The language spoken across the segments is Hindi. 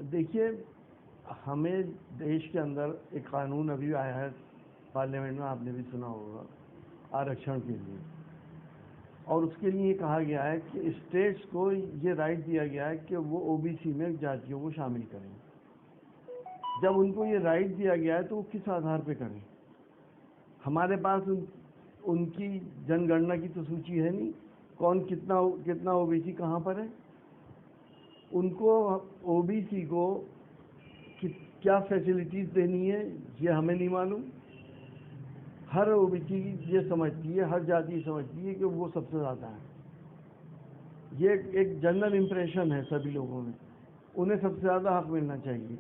देखिए, हमें देश के अंदर एक कानून अभी आया है पार्लियामेंट में, आपने भी सुना होगा, आरक्षण के लिए। और उसके लिए कहा गया है कि स्टेट्स को ये राइट दिया गया है कि वो ओबीसी में जातियों को शामिल करें। जब उनको ये राइट दिया गया है तो वो किस आधार पे करें? हमारे पास उनकी जनगणना की तो सूची है नहीं, कौन कितना ओबीसी कहाँ पर है। उनको ओबीसी को क्या फैसिलिटीज़ देनी है ये हमें नहीं मालूम। हर ओबीसी ये समझती है, हर जाति समझती है कि वो सबसे ज़्यादा है। ये एक जनरल इम्प्रेशन है सभी लोगों में, उन्हें सबसे ज़्यादा हक मिलना चाहिए।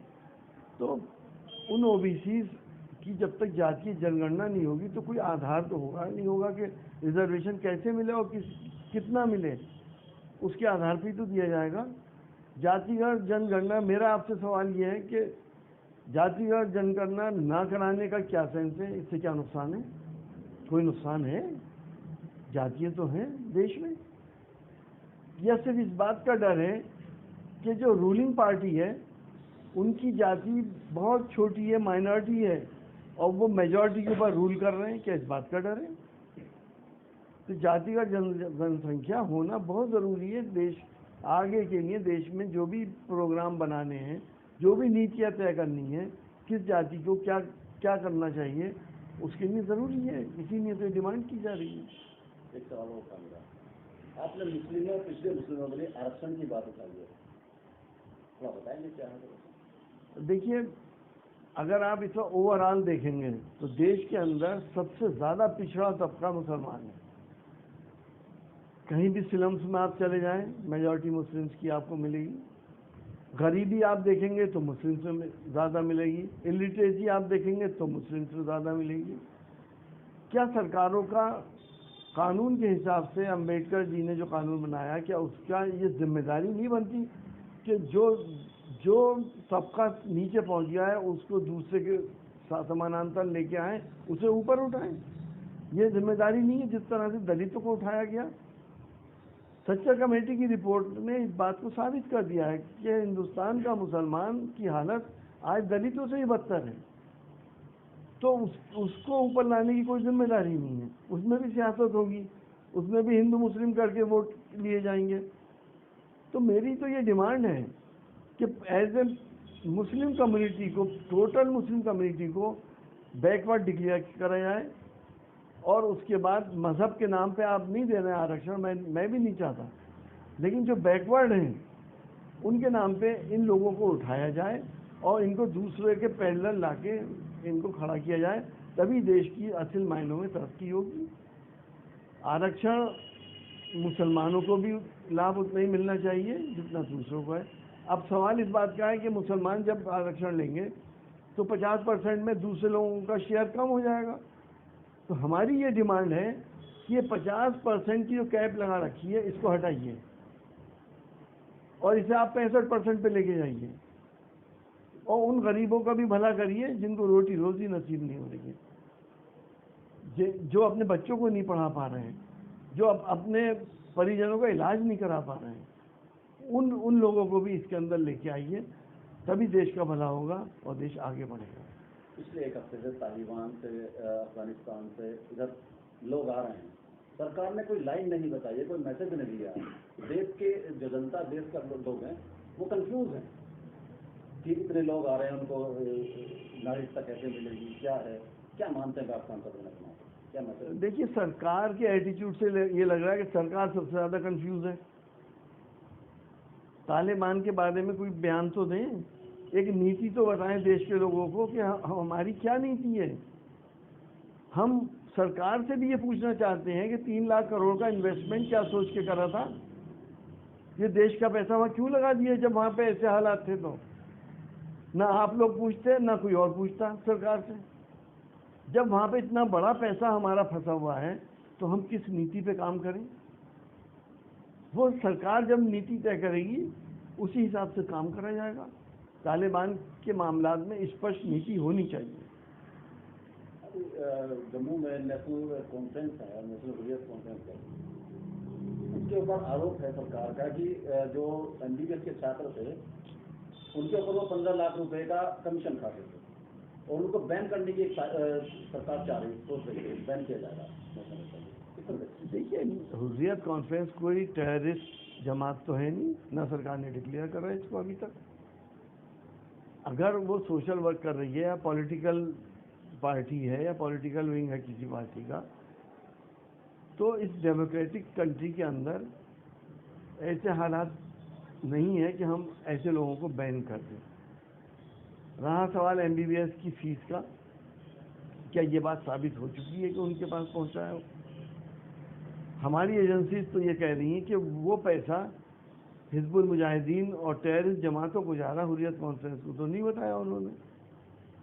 तो उन ओबीसी की जब तक जातीय जनगणना नहीं होगी तो कोई आधार तो नहीं होगा कि रिजर्वेशन कैसे मिले और कितना मिले, उसके आधार पर ही तो दिया जाएगा। जातिगत जनगणना, मेरा आपसे सवाल ये है कि जातिगत जनगणना ना कराने का क्या सेंस है? इससे क्या नुकसान है? कोई नुकसान है? जातियाँ तो हैं देश में। या सिर्फ इस बात का डर है कि जो रूलिंग पार्टी है उनकी जाति बहुत छोटी है, माइनॉरिटी है, और वो मेजॉरिटी के ऊपर रूल कर रहे हैं, क्या इस बात का डर है? तो जातिगत जनसंख्या होना बहुत ज़रूरी है देश आगे के लिए। देश में जो भी प्रोग्राम बनाने हैं, जो भी नीतियाँ तय करनी है, किस जाति को क्या क्या करना चाहिए, उसके लिए ज़रूरी है। इसीलिए तो डिमांड की जा रही है। एक सवाल और था मेरा, आपने पिछले मुस्लिमों के लिए आरक्षण की बात उठाई है, थोड़ा बताएंगे क्या है? देखिए, अगर आप इसका ओवरऑल देखेंगे तो देश के अंदर सबसे ज़्यादा पिछड़ा तबका मुसलमान है। कहीं भी स्लम्स में आप चले जाएं, मेजॉरिटी मुस्लिम्स की आपको मिलेगी। गरीबी आप देखेंगे तो मुस्लिम्स में ज़्यादा मिलेगी। इलिटरेसी आप देखेंगे तो मुस्लिम्स में ज़्यादा मिलेगी। क्या सरकारों का कानून के हिसाब से अंबेडकर जी ने जो कानून बनाया, क्या उसका ये जिम्मेदारी नहीं बनती कि जो तबका नीचे पहुंच गया है उसको दूसरे के समानांतर लेके आए, उसे ऊपर उठाएं? ये जिम्मेदारी नहीं है जिस तरह से दलितों को उठाया गया। सच्चर कमेटी की रिपोर्ट ने इस बात को साबित कर दिया है कि हिंदुस्तान का मुसलमान की हालत आज दलितों से ही बदतर है। तो उसको ऊपर लाने की कोई जिम्मेदारी नहीं है। उसमें भी सियासत होगी, उसमें भी हिंदू मुस्लिम करके वोट लिए जाएंगे। तो मेरी तो ये डिमांड है कि एज ए मुस्लिम कम्युनिटी को, टोटल मुस्लिम कम्युनिटी को बैकवर्ड डिक्लेयर करा जाए। और उसके बाद मज़हब के नाम पे आप नहीं दे रहे हैं आरक्षण, मैं भी नहीं चाहता, लेकिन जो बैकवर्ड हैं उनके नाम पे इन लोगों को उठाया जाए और इनको दूसरे के पैरेलल लाके इनको खड़ा किया जाए, तभी देश की असल मायनों में तरक्की होगी। आरक्षण मुसलमानों को भी लाभ उतना ही मिलना चाहिए जितना दूसरों को है। अब सवाल इस बात का है कि मुसलमान जब आरक्षण लेंगे तो 50% में दूसरे लोगों का शेयर कम हो जाएगा। तो हमारी ये डिमांड है कि ये 50% की जो कैप लगा रखी है इसको हटाइए और इसे आप 65% पे लेके जाइए, और उन गरीबों का भी भला करिए जिनको रोटी रोजी नसीब नहीं हो रही है, जो अपने बच्चों को नहीं पढ़ा पा रहे हैं, जो अपने परिजनों का इलाज नहीं करा पा रहे हैं, उन लोगों को भी इसके अंदर लेके आइए, तभी देश का भला होगा और देश आगे बढ़ेगा। पिछले एक हफ्ते से तालिबान से, अफगानिस्तान से इधर लोग आ रहे हैं, सरकार ने कोई लाइन नहीं बताई है, कोई मैसेज नहीं दिया। देश के जो जनता, देश का लोग हैं वो कंफ्यूज हैं कि इतने लोग आ रहे हैं, उनको नागरिकता कैसे मिलेगी, क्या है, क्या मानते हैं आप सांसद होने के नाते, क्या मैसेज? देखिए, सरकार के एटीट्यूड से ये लग रहा है कि सरकार सबसे ज़्यादा कंफ्यूज है। तालिबान के बारे में कोई बयान तो दें, एक नीति तो बताएं देश के लोगों को कि हमारी क्या नीति है। हम सरकार से भी ये पूछना चाहते हैं कि 3 लाख करोड़ का इन्वेस्टमेंट क्या सोच के करा था? ये देश का पैसा वहाँ क्यों लगा दिया जब वहाँ पे ऐसे हालात थे? तो ना आप लोग पूछते, ना कोई और पूछता सरकार से। जब वहाँ पे इतना बड़ा पैसा हमारा फंसा हुआ है तो हम किस नीति पे काम करें? वो सरकार जब नीति तय करेगी उसी हिसाब से काम करा जाएगा। तालिबान के मामलात में स्पष्ट नीति होनी चाहिए। जम्मू में नेशनल कॉन्फ्रेंस है, नेशनल हुर्रियत कॉन्फ्रेंस है, उसके ऊपर आरोप है सरकार का कि जो एमबीबीएस के छात्र थे उनके ऊपर वो 15 लाख रुपए का कमीशन खाते थे और उनको बैन करने की सरकार चाह रही सोच रही है, बैन किया जाएगा। देखिए, हुर्रियत कॉन्फ्रेंस कोई टेररिस्ट जमात तो है नहीं, ना सरकार ने डिक्लेयर करा है इसको अभी तक। अगर वो सोशल वर्क कर रही है या पॉलिटिकल पार्टी है या पॉलिटिकल विंग है किसी पार्टी का, तो इस डेमोक्रेटिक कंट्री के अंदर ऐसे हालात नहीं है कि हम ऐसे लोगों को बैन कर दें। रहा सवाल MBBS की फीस का, क्या ये बात साबित हो चुकी है कि उनके पास पहुंचा है? हमारी एजेंसी तो ये कह रही हैं कि वो पैसा हिजबुल मुजाहिदीन और टेररिस्ट जमातों को जा रहा, हुर्रियत कॉन्फ्रेंस को तो नहीं बताया उन्होंने।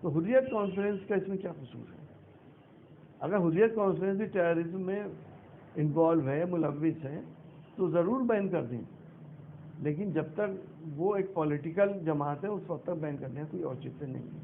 तो हुर्रियत कॉन्फ्रेंस का इसमें क्या कसूर है? अगर हुर्रियत कॉन्फ्रेंस भी टेररिज्म में इन्वॉल्व है, मुलविस है, तो ज़रूर बैन कर दें, लेकिन जब तक वो एक पॉलिटिकल जमात है उस वक्त तक बैन करने का कोई औचित्य नहीं है।